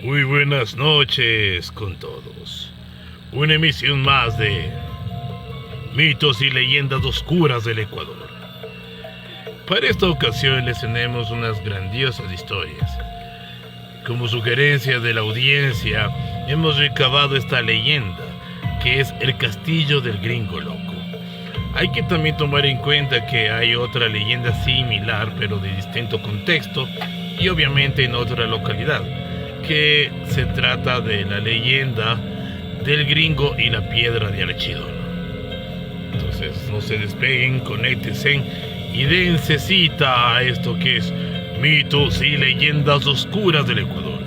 Muy buenas noches con todos. Una emisión más de Mitos y Leyendas Oscuras del Ecuador. Para esta ocasión les tenemos unas grandiosas historias. Como sugerencia de la audiencia, hemos recabado esta leyenda, que es el Castillo del Gringo Loco. Hay que también tomar en cuenta que hay otra leyenda similar, pero de distinto contexto, y obviamente en otra localidad, que se trata de la leyenda del gringo y la piedra de Archidona. Entonces no se despeguen, conéctense y dense cita a esto que es Mitos y Leyendas Oscuras del Ecuador,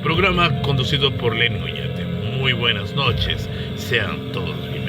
programa conducido por Lenny Oñate. Muy buenas noches, sean todos bienvenidos.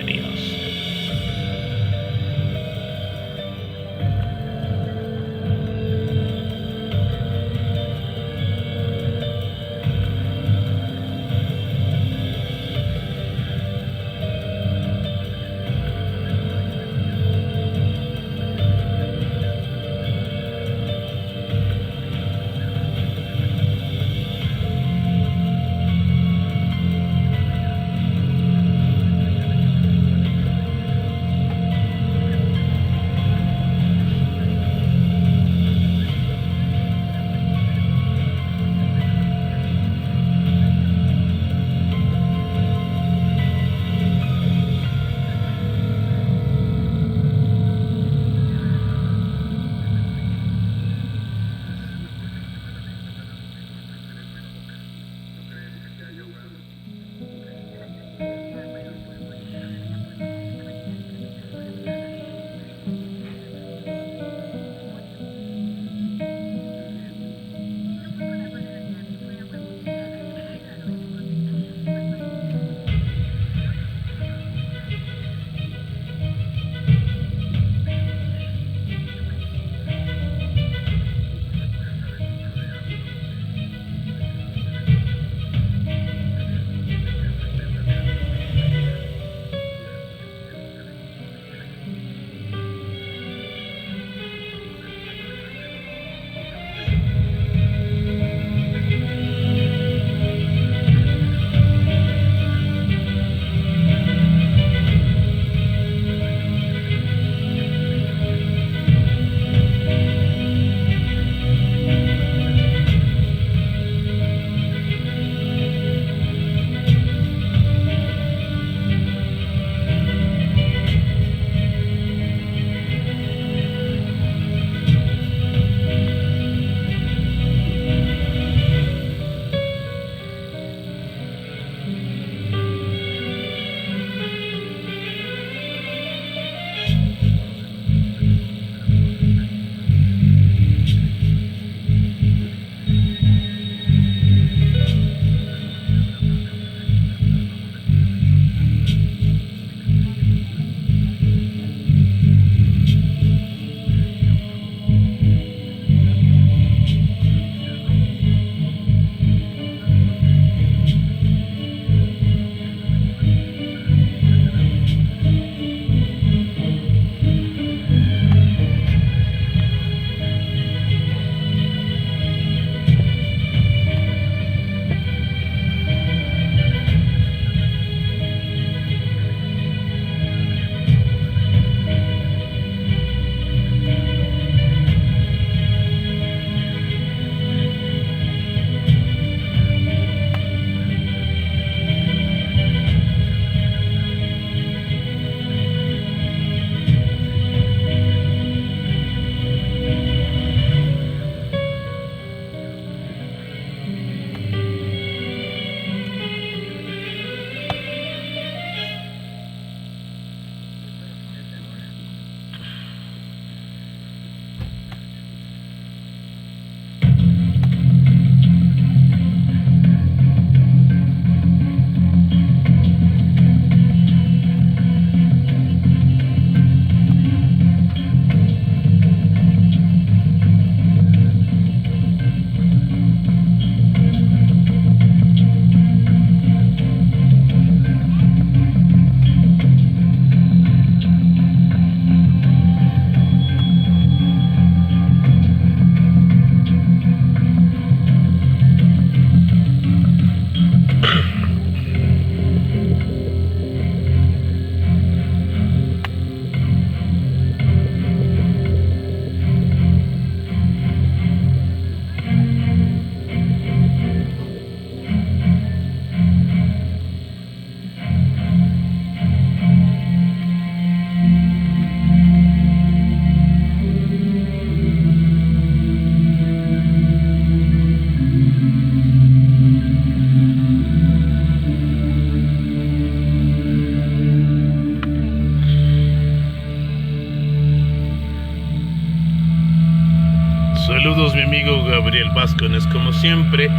Gabriel Vázquez, como siempre,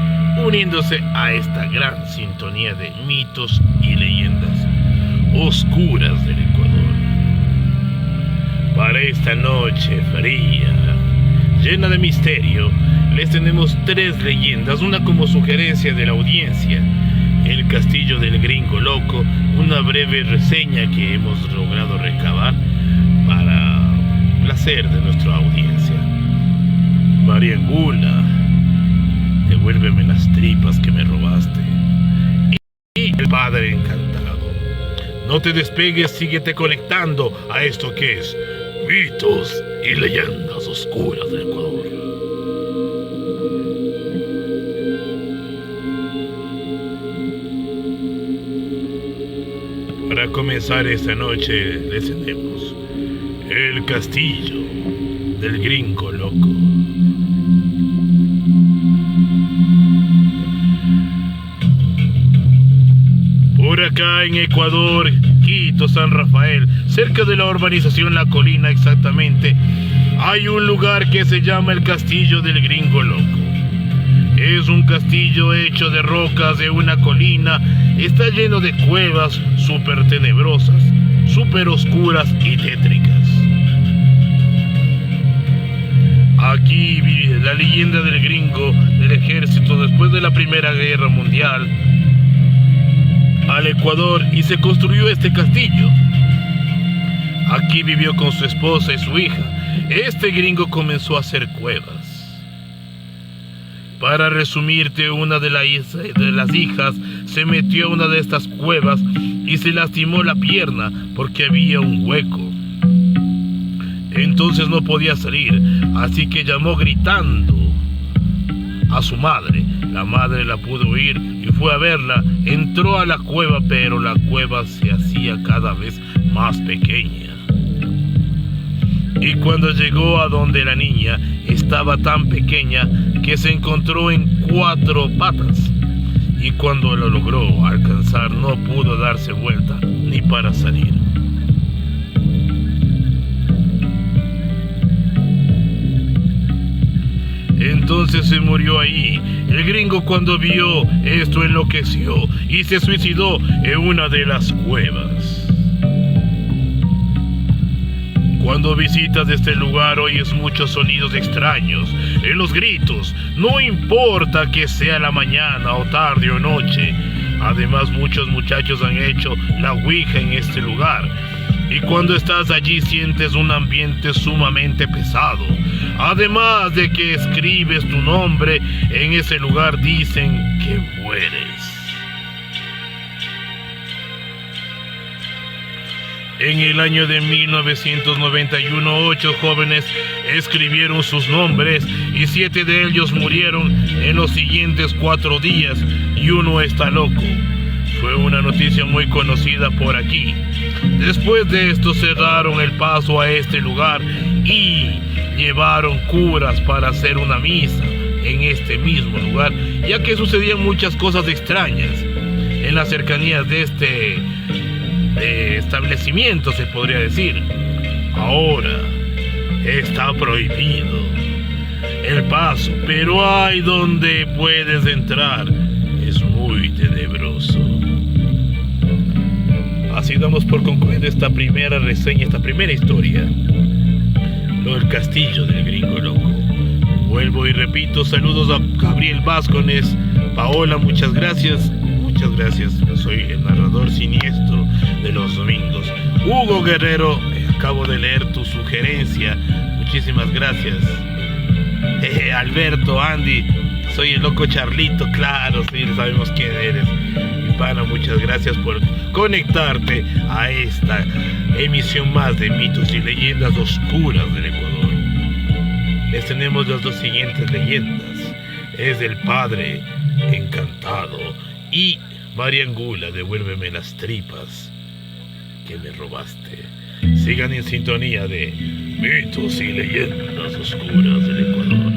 uniéndose a esta gran sintonía de mitos y leyendas oscuras del Ecuador. Para esta noche fría, llena de misterio, les tenemos 3 leyendas, una como sugerencia de la audiencia: el castillo del gringo loco, una breve reseña que hemos logrado recabar para placer de nuestra audiencia. María Angula, devuélveme las tripas que me robaste. Y el padre encantado. No te despegues, síguete conectando a esto que es mitos y leyendas oscuras del Ecuador. Para comenzar esta noche les tenemos el castillo del gringo loco. Por acá en Ecuador, Quito, San Rafael, cerca de la urbanización La Colina exactamente, hay un lugar que se llama el castillo del gringo loco. Es un castillo hecho de rocas de una colina, está lleno de cuevas súper tenebrosas, súper oscuras y tétricas. Aquí vive la leyenda del gringo del ejército después de la Primera Guerra Mundial al Ecuador y se construyó este castillo. Aquí vivió con su esposa y su hija. Este gringo comenzó a hacer cuevas. Para resumirte, una de las hijas se metió a una de estas cuevas y se lastimó la pierna porque había un hueco. Entonces no podía salir, así que llamó gritando a su madre. La madre la pudo oír y fue a verla. Entró a la cueva, pero la cueva se hacía cada vez más pequeña. Y cuando llegó a donde la niña, estaba tan pequeña que se encontró en 4 patas. Y cuando lo logró alcanzar, no pudo darse vuelta ni para salir. Entonces se murió ahí. El gringo, cuando vio esto, enloqueció y se suicidó en una de las cuevas. Cuando visitas este lugar oyes muchos sonidos extraños en los gritos, no importa que sea la mañana o tarde o noche. Además, muchos muchachos han hecho la ouija en este lugar. Y cuando estás allí sientes un ambiente sumamente pesado. Además de que escribes tu nombre en ese lugar, dicen que mueres. En el año de 1991, 8 jóvenes escribieron sus nombres y 7 de ellos murieron en los siguientes 4 días y uno está loco. Fue una noticia muy conocida por aquí. Después de esto cerraron el paso a este lugar y llevaron curas para hacer una misa en este mismo lugar, ya que sucedían muchas cosas extrañas en las cercanías de este establecimiento, se podría decir. Ahora está prohibido el paso, pero hay donde puedes entrar. Es muy tenebroso. Así damos por concluida esta primera reseña, esta primera historia, lo del castillo del gringo loco. Vuelvo y repito, saludos a Gabriel Vázquez, Paola, muchas gracias. Muchas gracias, yo soy el narrador siniestro de los domingos. Hugo Guerrero, acabo de leer tu sugerencia, muchísimas gracias. Alberto, Andy, soy el loco Charlito, claro, sí, sabemos quién eres. Mi pana, muchas gracias por conectarte a esta emisión más de mitos y leyendas oscuras del Ecuador. Les tenemos las 2 siguientes leyendas. Es del padre encantado y María Angula, devuélveme las tripas que me robaste. Sigan en sintonía de mitos y leyendas oscuras del Ecuador.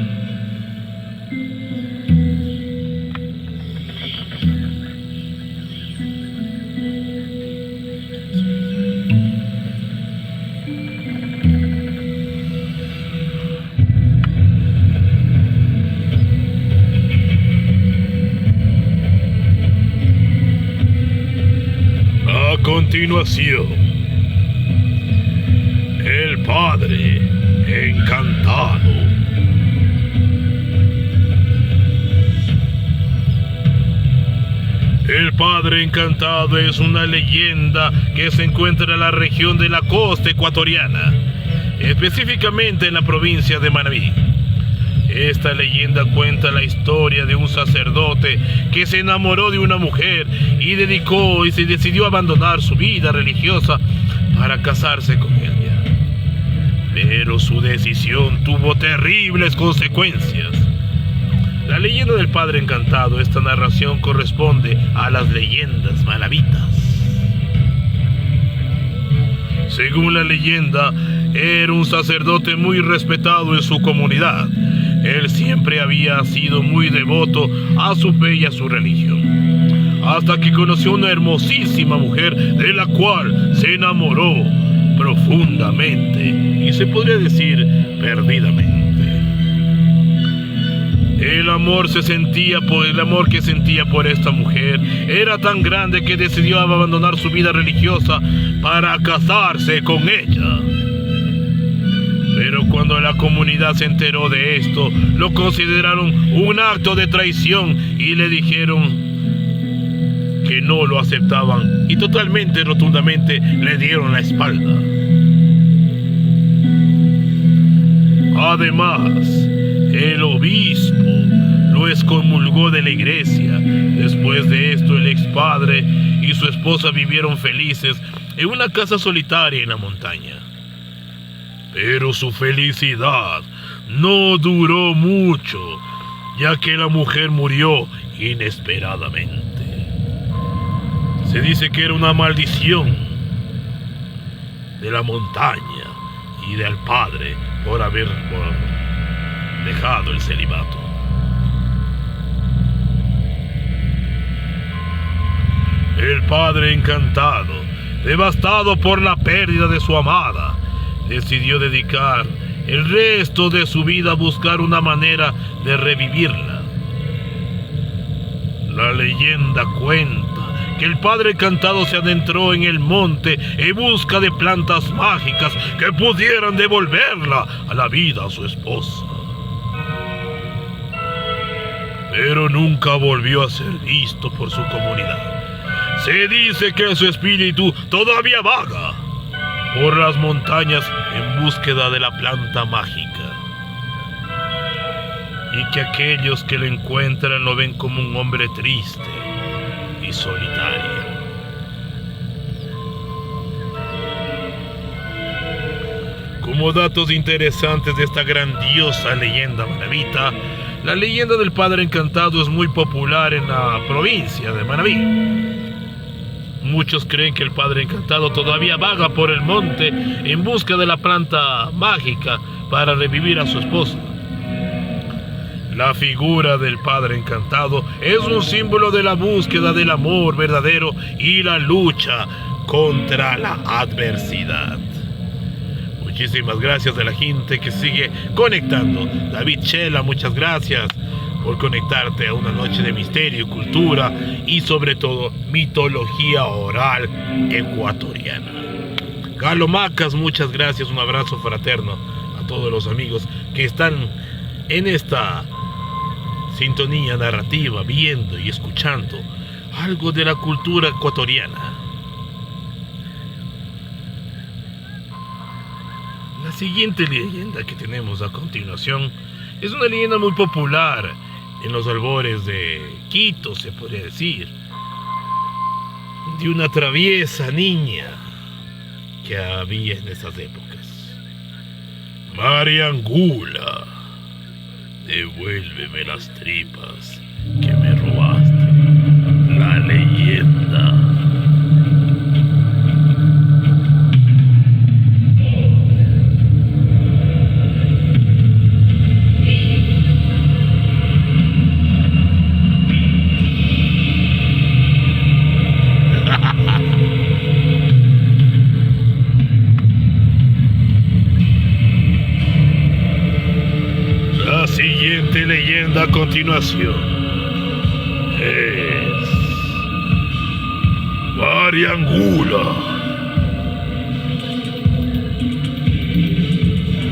continuación, el Padre Encantado. El Padre Encantado es una leyenda que se encuentra en la región de la costa ecuatoriana, específicamente en la provincia de Manabí. Esta leyenda cuenta la historia de un sacerdote que se enamoró de una mujer y se decidió abandonar su vida religiosa para casarse con ella. Pero su decisión tuvo terribles consecuencias. La leyenda del Padre Encantado, esta narración corresponde a las leyendas manabitas. Según la leyenda, era un sacerdote muy respetado en su comunidad. Él siempre había sido muy devoto a su fe y a su religión, hasta que conoció una hermosísima mujer de la cual se enamoró profundamente y se podría decir perdidamente. El amor que sentía por esta mujer era tan grande que decidió abandonar su vida religiosa para casarse con ella. Pero cuando la comunidad se enteró de esto, lo consideraron un acto de traición y le dijeron que no lo aceptaban y rotundamente le dieron la espalda. Además, el obispo lo excomulgó de la iglesia. Después de esto, el expadre y su esposa vivieron felices en una casa solitaria en la montaña. Pero su felicidad no duró mucho, ya que la mujer murió inesperadamente. Se dice que era una maldición de la montaña y del padre por haber dejado el celibato. El Padre Encantado, devastado por la pérdida de su amada, decidió dedicar el resto de su vida a buscar una manera de revivirla. La leyenda cuenta que el Padre Encantado se adentró en el monte en busca de plantas mágicas que pudieran devolverla a la vida a su esposa. Pero nunca volvió a ser visto por su comunidad. Se dice que su espíritu todavía vaga por las montañas en búsqueda de la planta mágica, y que aquellos que lo encuentran lo ven como un hombre triste y solitario. Como datos interesantes de esta grandiosa leyenda manabita, la leyenda del Padre Encantado es muy popular en la provincia de Manabí. Muchos creen que el Padre Encantado todavía vaga por el monte en busca de la planta mágica para revivir a su esposa. La figura del Padre Encantado es un símbolo de la búsqueda del amor verdadero y la lucha contra la adversidad. Muchísimas gracias a la gente que sigue conectando. David Chela, muchas gracias por conectarte a una noche de misterio, cultura y sobre todo mitología oral ecuatoriana. Galo Macas, muchas gracias, un abrazo fraterno a todos los amigos que están en esta sintonía narrativa, viendo y escuchando algo de la cultura ecuatoriana. La siguiente leyenda que tenemos a continuación es una leyenda muy popular en los albores de Quito, se podría decir, de una traviesa niña que había en esas épocas. Mariangula, devuélveme las tripas que me robaste. La leyenda. La siguiente leyenda a continuación es Mariangula,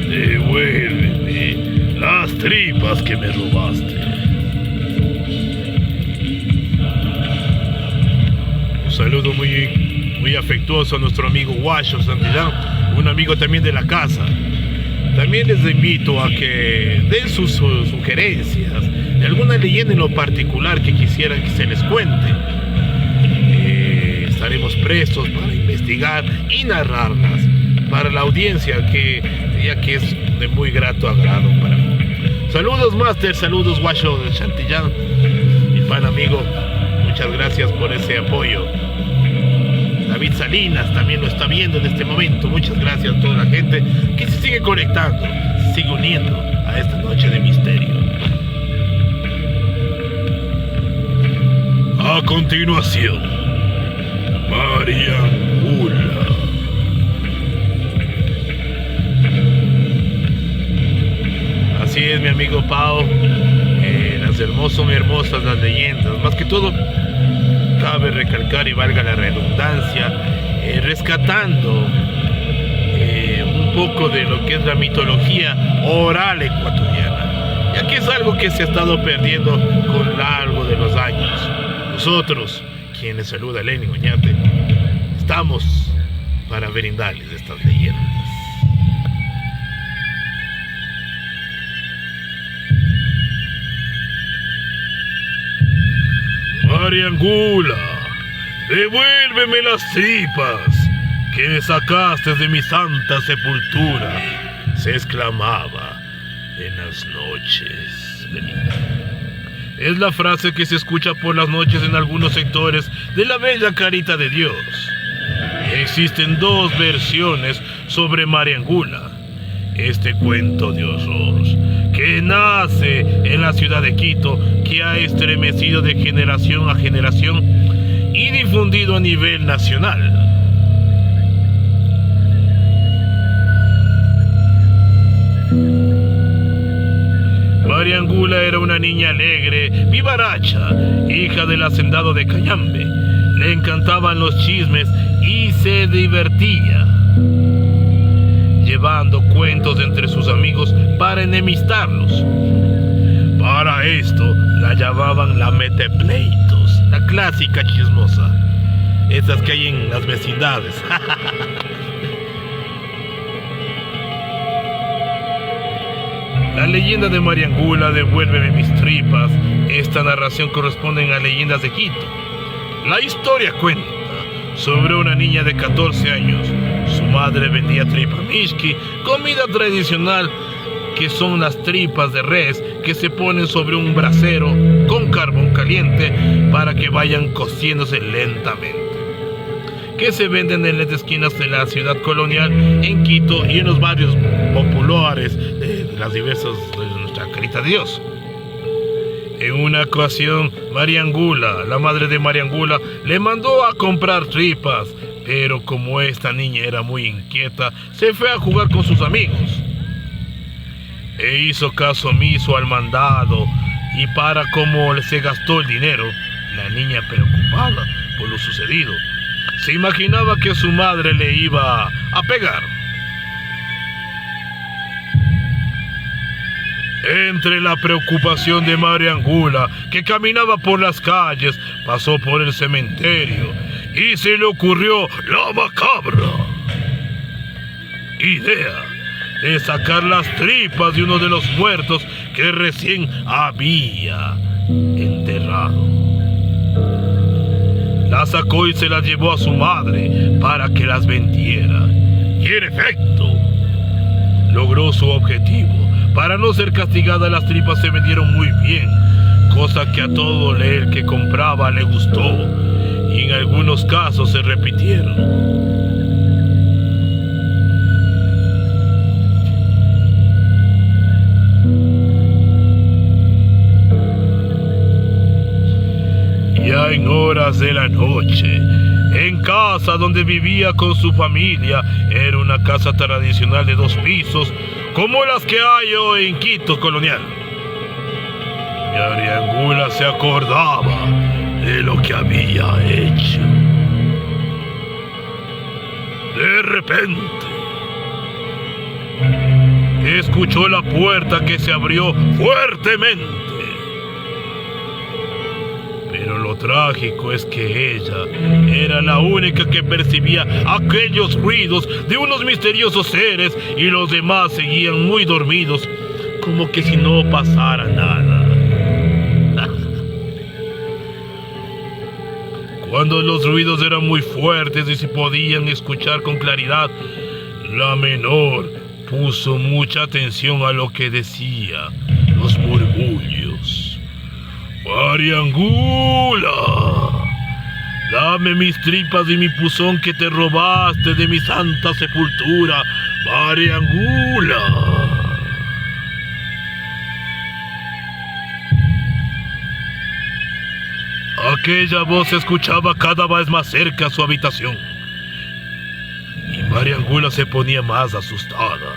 devuélveme las tripas que me robaste. Un saludo muy afectuoso a nuestro amigo Washo Santillán, un amigo también de la casa. También les invito a que den sus sugerencias de alguna leyenda en lo particular que quisieran que se les cuente. Estaremos prestos para investigar y narrarlas para la audiencia, ya que es de muy grato agrado para mí. Saludos, Master, saludos, Washo de Chantillán, mi fan amigo, muchas gracias por ese apoyo. David Salinas también lo está viendo en este momento. Muchas gracias a toda la gente que se sigue conectando, se sigue uniendo a esta noche de misterio. A continuación, Mariangula. Así es, mi amigo Pau. Las hermosas las leyendas. Más que todo, cabe recalcar, y valga la redundancia, rescatando un poco de lo que es la mitología oral ecuatoriana, ya que es algo que se ha estado perdiendo con lo largo de los años. Nosotros, quienes saluda Lenny Oñate, estamos para brindarles estas leyendas. Mariangula, devuélveme las tripas que me sacaste de mi santa sepultura, se exclamaba en las noches de mi vida. Es la frase que se escucha por las noches en algunos sectores de la bella Carita de Dios. Existen dos versiones sobre Mariangula, este cuento de horror que nace en la ciudad de Quito, que ha estremecido de generación a generación y difundido a nivel nacional. Mariangula era una niña alegre, vivaracha, hija del hacendado de Cayambe. Le encantaban los chismes y se divertía llevando cuentos entre sus amigos para enemistarlos. Para esto la llamaban la metepleitos, la clásica chismosa, esas que hay en las vecindades. La leyenda de Mariangula, devuélveme mis tripas. Esta narración corresponde a leyendas de Quito. La historia cuenta sobre una niña de 14 años. Su madre vendía tripa mishki, comida tradicional que son las tripas de res que se ponen sobre un brasero con carbón caliente para que vayan cociéndose lentamente, que se venden en las esquinas de la ciudad colonial en Quito y en los barrios populares de las diversas de nuestra Carita de Dios. En una ocasión, Mariangula, la madre de Mariangula, le mandó a comprar tripas, pero como esta niña era muy inquieta, se fue a jugar con sus amigos e hizo caso omiso al mandado, y para cómo se gastó el dinero, la niña, preocupada por lo sucedido, se imaginaba que su madre le iba a pegar. Entre la preocupación de Mariangula, que caminaba por las calles, pasó por el cementerio y se le ocurrió la macabra idea de sacar las tripas de uno de los muertos que recién había enterrado. Las sacó y se las llevó a su madre para que las vendiera. Y en efecto, logró su objetivo. Para no ser castigada, las tripas se vendieron muy bien, cosa que a todo el que compraba le gustó, y en algunos casos se repitieron. Ya en horas de la noche, en casa donde vivía con su familia, era una casa tradicional de 2 pisos, como las que hay hoy en Quito colonial. Mariangula se acordaba de lo que había hecho. De repente, escuchó la puerta que se abrió fuertemente. Pero lo trágico es que ella era la única que percibía aquellos ruidos de unos misteriosos seres y los demás seguían muy dormidos, como que si no pasara nada. Cuando los ruidos eran muy fuertes y se podían escuchar con claridad, la menor puso mucha atención a lo que decía los murmullos. Mariangula, dame mis tripas y mi puzón que te robaste de mi santa sepultura, Mariangula. Aquella voz se escuchaba cada vez más cerca a su habitación. Y Mariangula se ponía más asustada,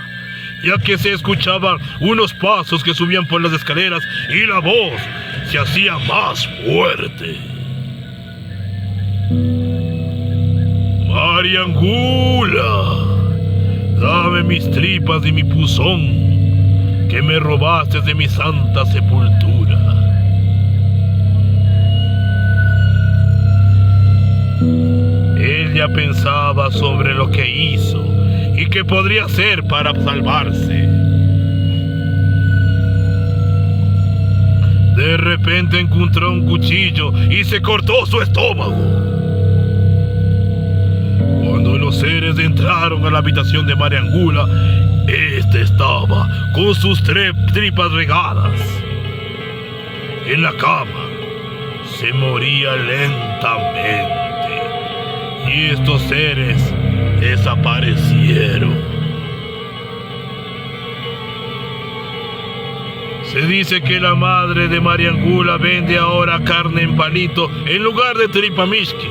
ya que se escuchaban unos pasos que subían por las escaleras y la voz se hacía más fuerte. Mariangula, dame mis tripas y mi puzón que me robaste de mi santa sepultura. Ella pensaba sobre lo que hizo y qué podría hacer para salvarse. De repente encontró un cuchillo y se cortó su estómago. Cuando los seres entraron a la habitación de Mariangula, este estaba con sus tripas regadas. En la cama se moría lentamente. Y estos seres desaparecieron. Se dice que la madre de Mariangula vende ahora carne en palito en lugar de tripamishki.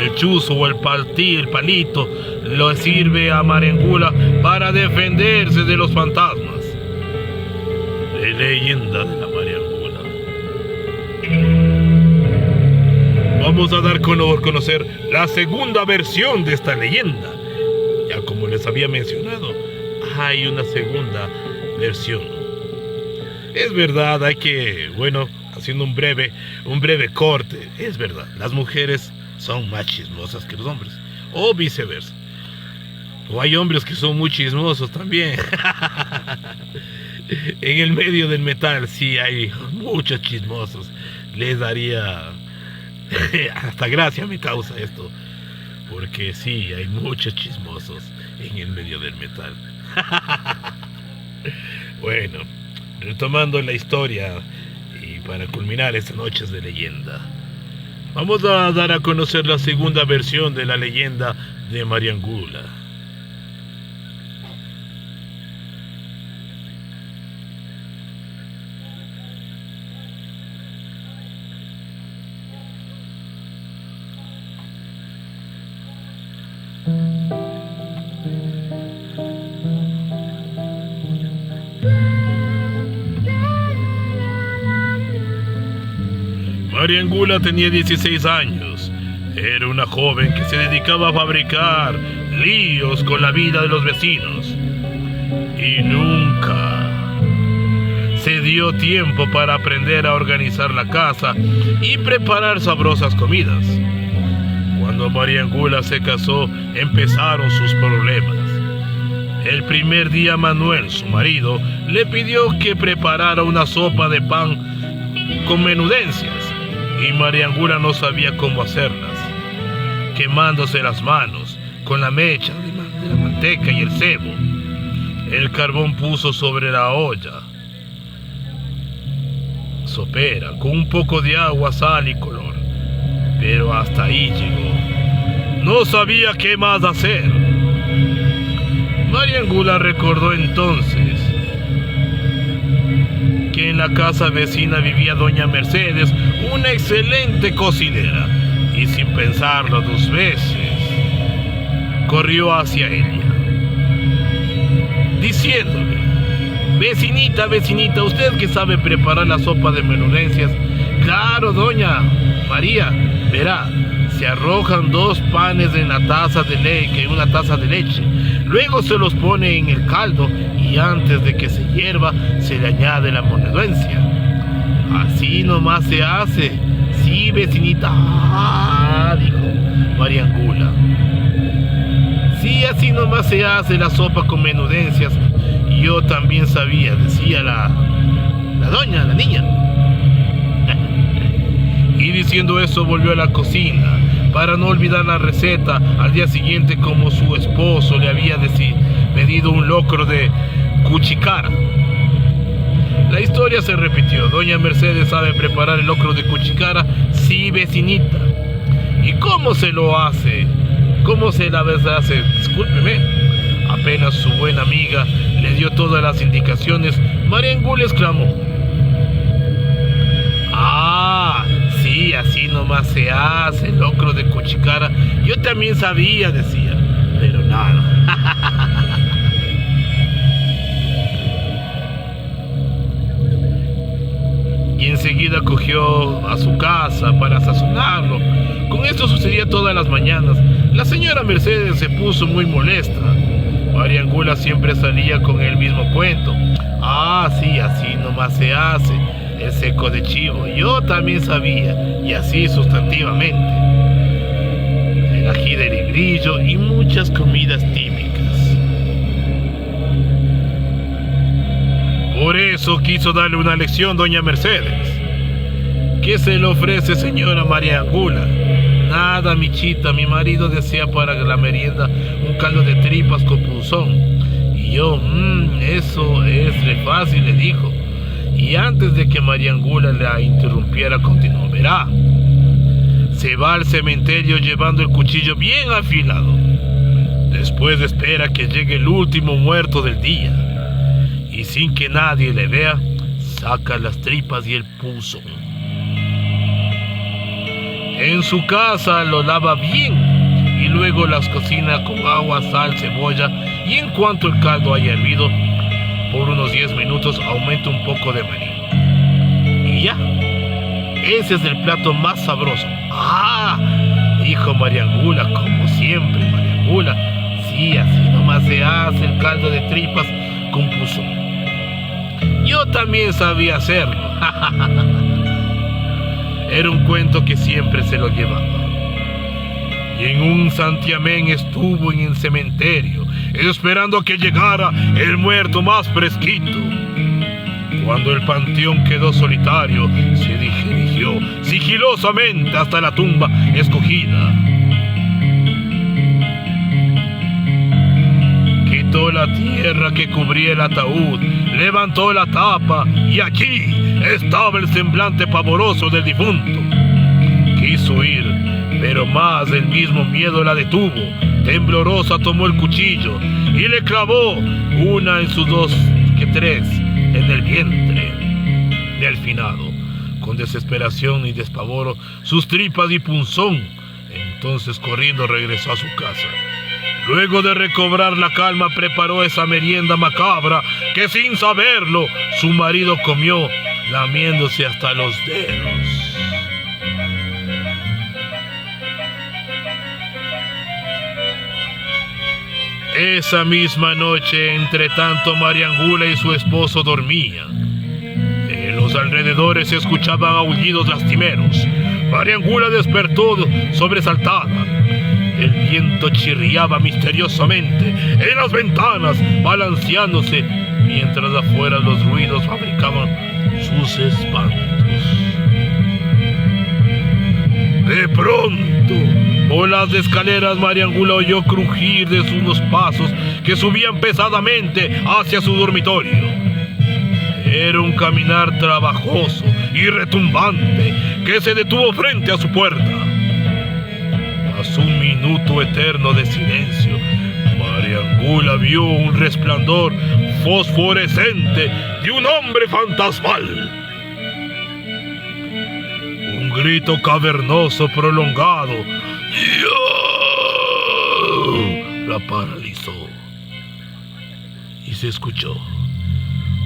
El chuzo o el palito lo sirve a Mariangula para defenderse de los fantasmas. La leyenda de la Mariangula. Vamos a dar a conocer la segunda versión de esta leyenda. Ya como les había mencionado, hay una segunda versión. Es verdad, hay que, haciendo un breve corte, es verdad, las mujeres son más chismosas que los hombres, o viceversa. O hay hombres que son muy chismosos también. En el medio del metal sí hay muchos chismosos. Les daría... hasta gracia me causa esto, porque sí, hay muchos chismosos en el medio del metal. Bueno, retomando la historia y para culminar estas noches de leyenda, vamos a dar a conocer la segunda versión de la leyenda de Mariangula. Mariangula tenía 16 años. Era una joven que se dedicaba a fabricar líos con la vida de los vecinos. Y nunca se dio tiempo para aprender a organizar la casa y preparar sabrosas comidas. Cuando Mariangula se casó, empezaron sus problemas. El primer día Manuel, su marido, le pidió que preparara una sopa de pan con menudencias. Y Mariangula no sabía cómo hacerlas, quemándose las manos con la mecha de la manteca y el cebo. El carbón puso sobre la olla sopera con un poco de agua, sal y color, pero hasta ahí llegó. No sabía qué más hacer. Mariangula recordó entonces que en la casa vecina vivía doña Mercedes, una excelente cocinera, y sin pensarlo dos veces, corrió hacia ella, diciéndole: vecinita, ¿usted que sabe preparar la sopa de menudencias? Claro, doña María, verá, Se arrojan 2 panes en una taza de leche. Luego se los pone en el caldo y antes de que se hierva se le añade la menudencia. Así nomás se hace. Sí, vecinita, dijo Mariangula. Sí, así nomás se hace la sopa con menudencias. Yo también sabía, decía la niña. Y diciendo eso volvió a la cocina para no olvidar la receta. Al día siguiente, como su esposo le había pedido un locro de cuchicara. La historia se repitió. Doña Mercedes sabe preparar el locro de cuchicara. Sí, vecinita. ¿Y cómo se lo hace? ¿Cómo se la hace? Discúlpeme. Apenas su buena amiga le dio todas las indicaciones, Mariangula exclamó: ¡ah! Sí, así nomás se hace el locro de cuchicara. Yo también sabía, decía, pero nada. Y enseguida cogió a su casa para sazonarlo. Con esto sucedía todas las mañanas. La señora Mercedes se puso muy molesta. Mariangula siempre salía con el mismo cuento. Ah, sí, así nomás se hace el seco de chivo. Yo también sabía, y así sustantivamente. El ají de librillo y muchas comidas típicas. Por eso quiso darle una lección doña Mercedes. ¿Qué se le ofrece, señora Mariangula? Nada, michita, mi marido desea para la merienda un caldo de tripas con punzón. Y yo, eso es re fácil, le dijo. Y antes de que Mariangula la interrumpiera, continuó: verá, se va al cementerio llevando el cuchillo bien afilado. Después espera que llegue el último muerto del día. Y sin que nadie le vea, saca las tripas y el punzón. En su casa lo lava bien y luego las cocina con agua, sal, cebolla, y en cuanto el caldo haya hervido por unos 10 minutos aumenta un poco de maní. Y ya, ese es el plato más sabroso. ¡Ah! Dijo Mariangula, como siempre, Mariangula. Sí, así nomás se hace el caldo de tripas con punzón. Yo también sabía hacerlo. Era un cuento que siempre se lo llevaba. Y en un santiamén estuvo en el cementerio, esperando a que llegara el muerto más fresquito. Cuando el panteón quedó solitario, se dirigió sigilosamente hasta la tumba escogida. Quitó la tierra que cubría el ataúd, levantó la tapa y allí estaba el semblante pavoroso del difunto. Quiso huir, pero más el mismo miedo la detuvo. Temblorosa tomó el cuchillo y le clavó una en sus 2 que 3 en el vientre del finado. Con desesperación y despavoro, sus tripas y punzón. Entonces corriendo regresó a su casa. Luego de recobrar la calma, preparó esa merienda macabra que sin saberlo su marido comió, lamiéndose hasta los dedos. Esa misma noche, entre tanto Mariangula y su esposo dormían. En los alrededores se escuchaban aullidos lastimeros. Mariangula despertó sobresaltada. El viento chirriaba misteriosamente en las ventanas, balanceándose, mientras afuera los ruidos fabricaban sus espantos. De pronto, por las escaleras, Mariangula oyó crujir de unos pasos que subían pesadamente hacia su dormitorio. Era un caminar trabajoso y retumbante que se detuvo frente a su puerta. Tras un minuto eterno de silencio, Mariangula vio un resplandor fosforescente de un hombre fantasmal. Un grito cavernoso prolongado la paralizó y se escuchó: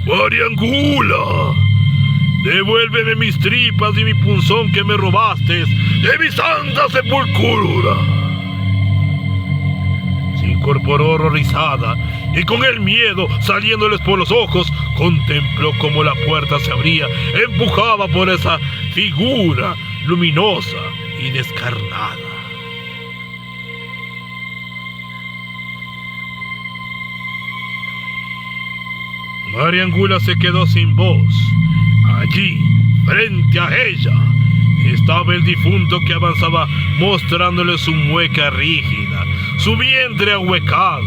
¡Mariangula! Devuélveme mis tripas y mi punzón que me robaste de mi santa sepultura. Se incorporó horrorizada y con el miedo saliéndoles por los ojos, contempló cómo la puerta se abría, empujada por esa figura luminosa y descarnada. María Angula se quedó sin voz. Allí, frente a ella, estaba el difunto que avanzaba mostrándole su mueca rígida, su vientre ahuecado.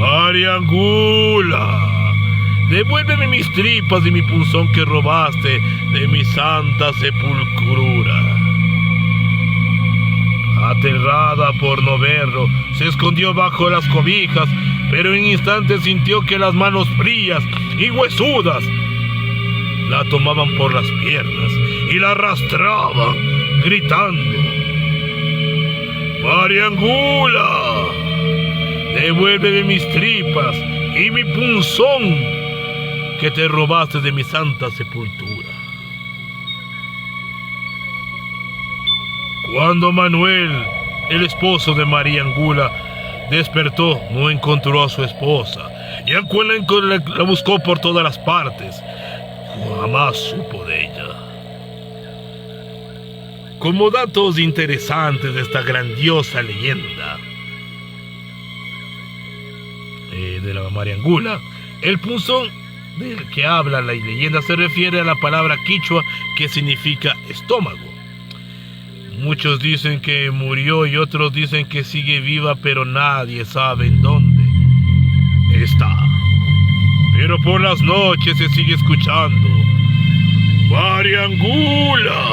María Angula, devuélveme mis tripas y mi punzón que robaste de mi santa sepultura. Aterrada por no verlo, se escondió bajo las cobijas, pero en instantes sintió que las manos frías y huesudas la tomaban por las piernas y la arrastraban, gritando: María Angula, devuélveme mis tripas y mi punzón que te robaste de mi santa sepultura. Cuando Manuel, el esposo de María Angula, despertó, no encontró a su esposa, y la buscó por todas las partes. Jamás supo de ella. Como datos interesantes de esta grandiosa leyenda de la María Angula, el punzón del que habla la leyenda se refiere a la palabra quichua que significa estómago. Muchos dicen que murió y otros dicen que sigue viva, pero nadie sabe en dónde está. Pero por las noches se sigue escuchando: María Angula,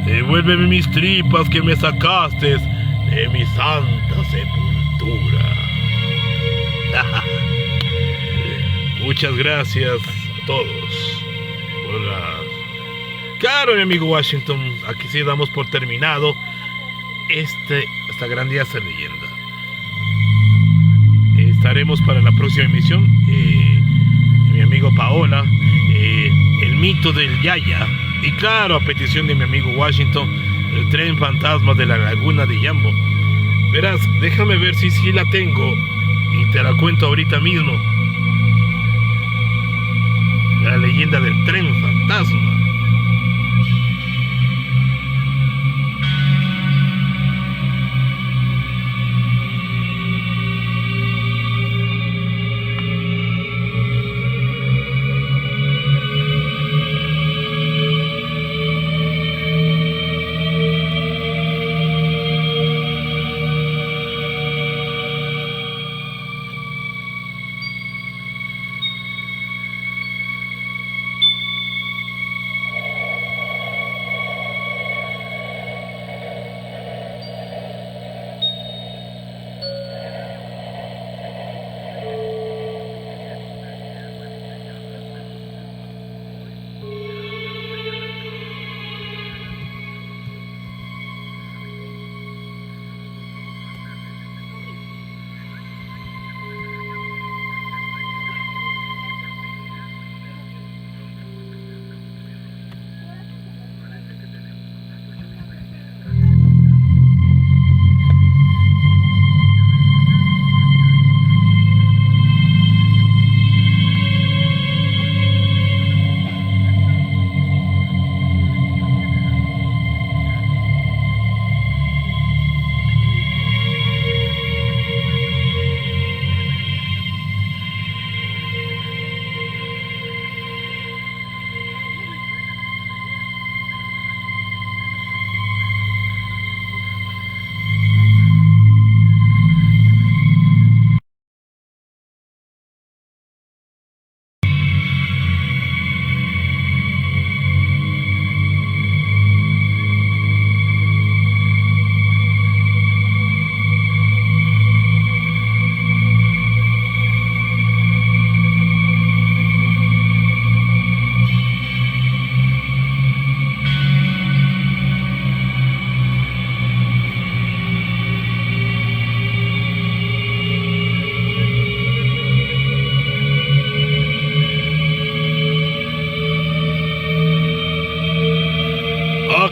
devuélveme mis tripas que me sacaste de mi santa sepultura. Muchas gracias a todos por Claro, mi amigo Washington, aquí sí damos por terminado esta grandiosa leyenda. Estaremos para la próxima emisión, mi amigo Paola, el mito del Yaya, y claro, a petición de mi amigo Washington, el tren fantasma de la laguna de Yambo. Verás, déjame ver si sí la tengo y te la cuento ahorita mismo. La leyenda del tren fantasma.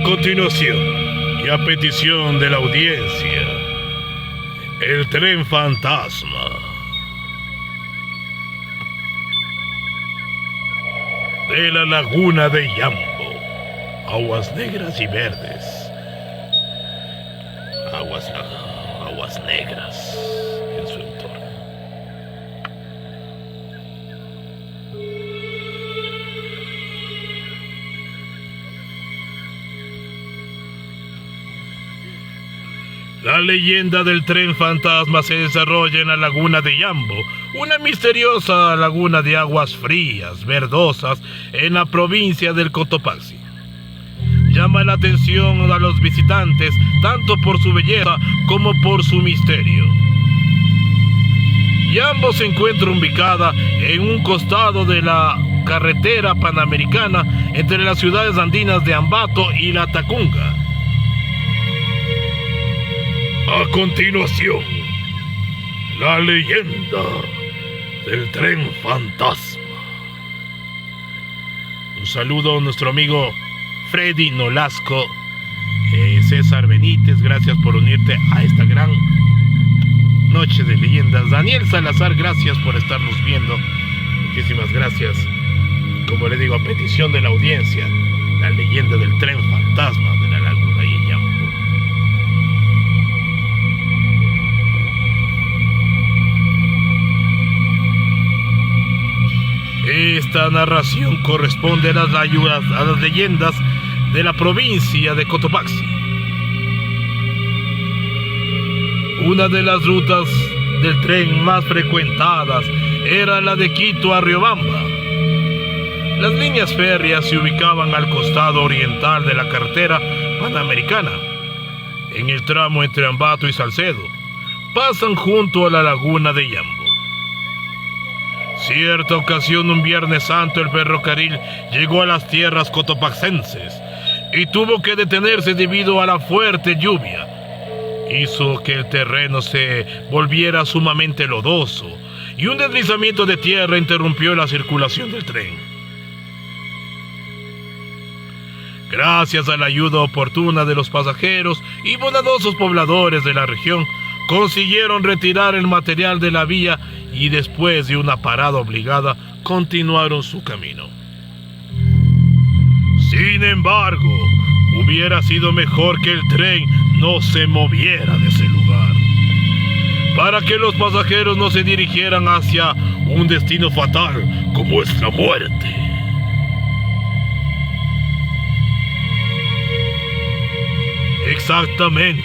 continuación, y a petición de la audiencia, el tren fantasma de la laguna de Yambo. Aguas negras y verdes. Aguas negras en su entorno. La leyenda del tren fantasma se desarrolla en la laguna de Yambo, una misteriosa laguna de aguas frías, verdosas, en la provincia del Cotopaxi. Llama la atención a los visitantes tanto por su belleza como por su misterio. Yambo se encuentra ubicada en un costado de la carretera panamericana entre las ciudades andinas de Ambato y La Tacunga. A continuación, la leyenda del tren fantasma. Un saludo a nuestro amigo Freddy Nolasco, César Benítez, gracias por unirte a esta gran noche de leyendas. Daniel Salazar, gracias por estarnos viendo. Muchísimas gracias. Como le digo, a petición de la audiencia, la leyenda del tren fantasma de la laguna de Yambo. Esta narración corresponde a las leyendas de la provincia de Cotopaxi. Una de las rutas del tren más frecuentadas era la de Quito a Riobamba. Las líneas férreas se ubicaban al costado oriental de la carretera panamericana, en el tramo entre Ambato y Salcedo. Pasan junto a la laguna de Yambo. Cierta ocasión, un Viernes Santo, el ferrocarril llegó a las tierras cotopaxenses y tuvo que detenerse debido a la fuerte lluvia. Hizo que el terreno se volviera sumamente lodoso y un deslizamiento de tierra interrumpió la circulación del tren. Gracias a la ayuda oportuna de los pasajeros y bondadosos pobladores de la región, consiguieron retirar el material de la vía y después de una parada obligada, continuaron su camino. Sin embargo, hubiera sido mejor que el tren no se moviera de ese lugar, para que los pasajeros no se dirigieran hacia un destino fatal como es la muerte. Exactamente.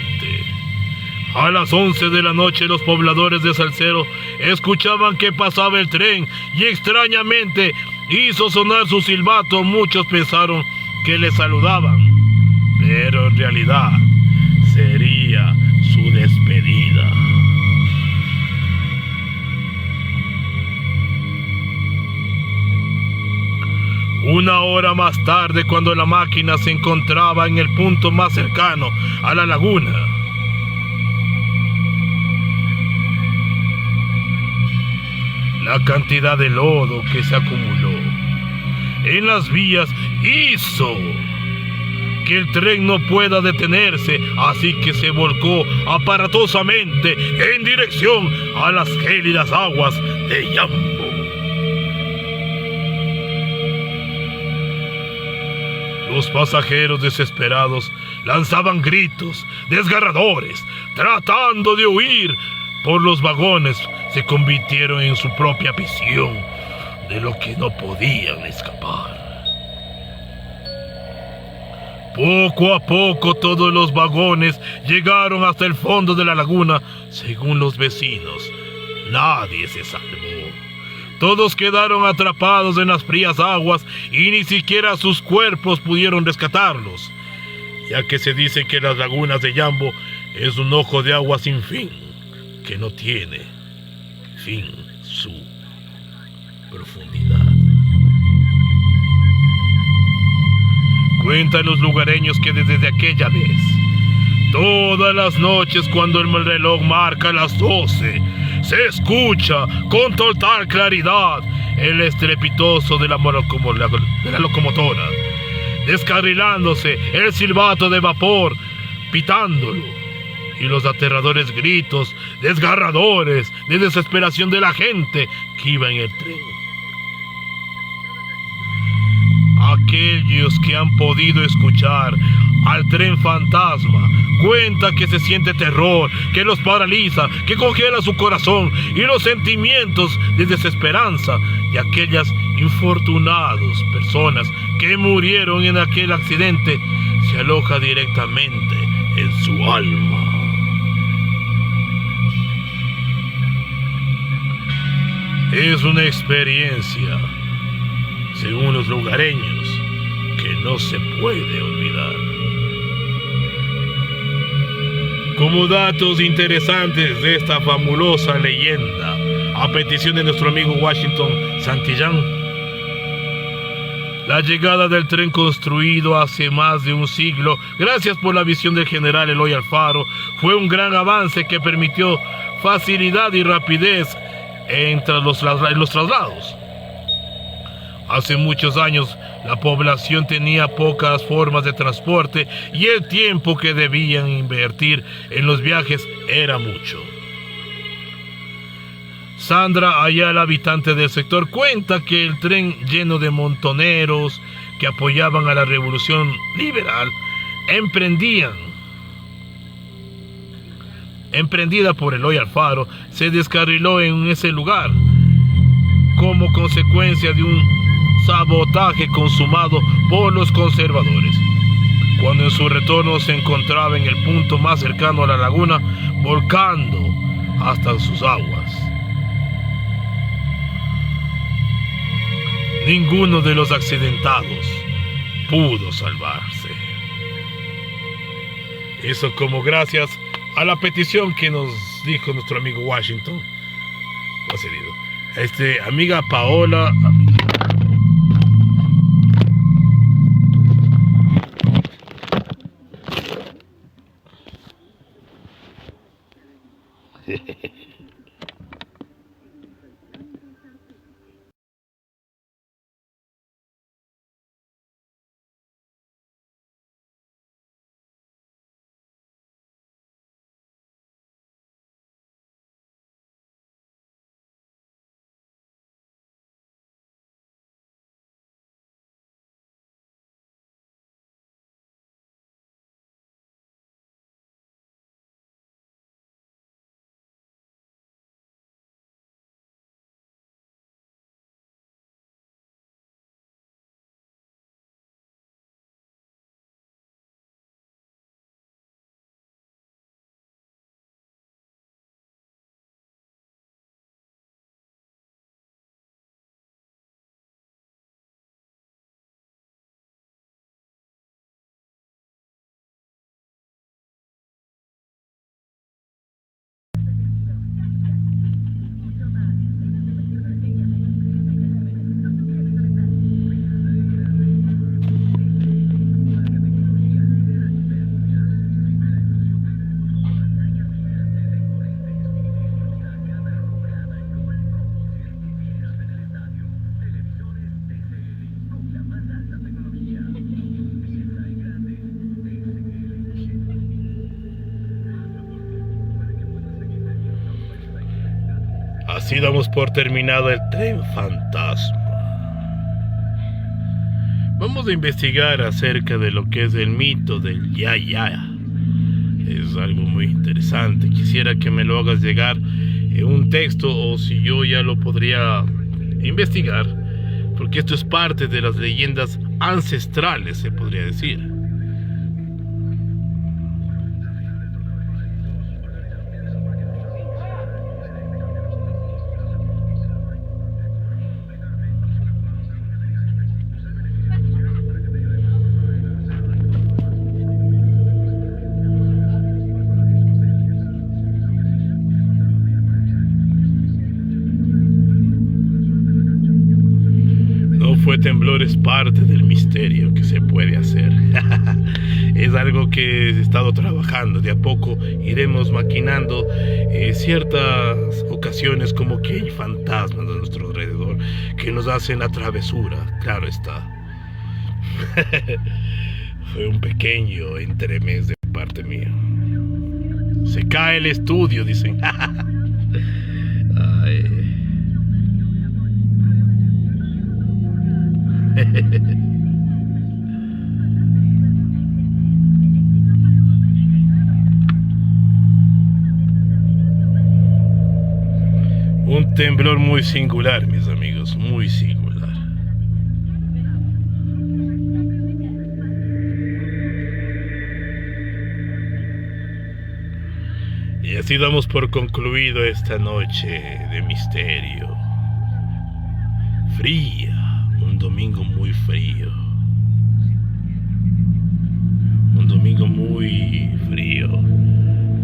A las 11 de la noche los pobladores de Salcedo escuchaban que pasaba el tren y extrañamente hizo sonar su silbato. Muchos pensaron que le saludaban, pero en realidad sería su despedida. Una hora más tarde, cuando la máquina se encontraba en el punto más cercano a la laguna, la cantidad de lodo que se acumuló en las vías hizo que el tren no pueda detenerse, así que se volcó aparatosamente en dirección a las gélidas aguas de Yambo. Los pasajeros desesperados lanzaban gritos desgarradores, tratando de huir por los vagones. Se convirtieron en su propia visión de lo que no podían escapar. Poco a poco todos los vagones llegaron hasta el fondo de la laguna. Según los vecinos, nadie se salvó. Todos quedaron atrapados en las frías aguas y ni siquiera sus cuerpos pudieron rescatarlos, ya que se dice que las lagunas de Yambo es un ojo de agua sin fin, que no tiene fin su profundidad. Cuentan los lugareños que desde aquella vez, todas las noches cuando el reloj marca las 12, se escucha con total claridad el estrepitoso de la locomotora, descarrilándose, el silbato de vapor pitándolo y los aterradores gritos desgarradores de desesperación de la gente que iba en el tren. Aquellos que han podido escuchar al tren fantasma cuentan que se siente terror, que los paraliza, que congela su corazón y los sentimientos de desesperanza de aquellas infortunadas personas que murieron en aquel accidente se aloja directamente en su alma. Es una experiencia, según los lugareños, que no se puede olvidar. Como datos interesantes de esta fabulosa leyenda, a petición de nuestro amigo Washington Santillán, la llegada del tren construido hace más de un siglo, gracias por la visión del general Eloy Alfaro, fue un gran avance que permitió facilidad y rapidez en los traslados. Hace muchos años la población tenía pocas formas de transporte y el tiempo que debían invertir en los viajes era mucho. Sandra Ayala, habitante del sector, cuenta que el tren lleno de montoneros que apoyaban a la revolución liberal emprendida por Eloy Alfaro, se descarriló en ese lugar como consecuencia de un sabotaje consumado por los conservadores. Cuando en su retorno se encontraba en el punto más cercano a la laguna, volcando hasta sus aguas. Ninguno de los accidentados pudo salvarse. Eso como gracias a la petición que nos dijo nuestro amigo Washington. Concedido. Amiga Paola. Así damos por terminado el tren fantasma. Vamos a investigar acerca de lo que es el mito del Yaya. Es algo muy interesante. Quisiera que me lo hagas llegar en un texto o si yo ya lo podría investigar, porque esto es parte de las leyendas ancestrales, se podría decir. Temblor es parte del misterio que se puede hacer. Es algo que he estado trabajando. De a poco iremos maquinando ciertas ocasiones como que hay fantasmas a nuestro alrededor que nos hacen la travesura, claro está. Fue un pequeño entremés de parte mía. Se cae el estudio, dicen. Ay. Un temblor muy singular, mis amigos, muy singular. Y así damos por concluido esta noche de misterio. Fría, un domingo muy frío. Un domingo muy frío.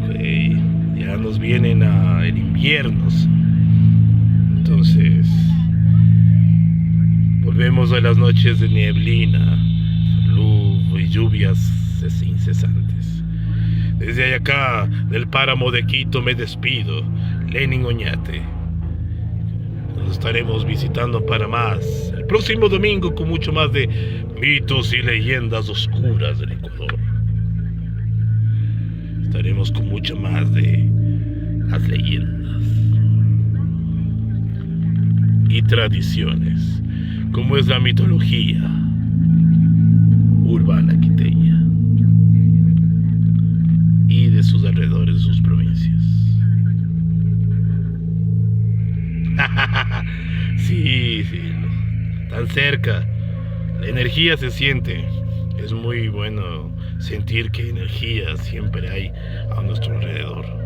Okay. Ya nos vienen el invierno. Entonces, volvemos a las noches de nieblina, luz y lluvias incesantes. Desde acá, del páramo de Quito, me despido, Lenin Oñate. Nos estaremos visitando para más el próximo domingo con mucho más de mitos y leyendas oscuras del Ecuador. Estaremos con mucho más de las leyendas y tradiciones, como es la mitología urbana quiteña y de sus alrededores, sus provincias. Sí, tan cerca, la energía se siente. Es muy bueno sentir que energía siempre hay a nuestro alrededor.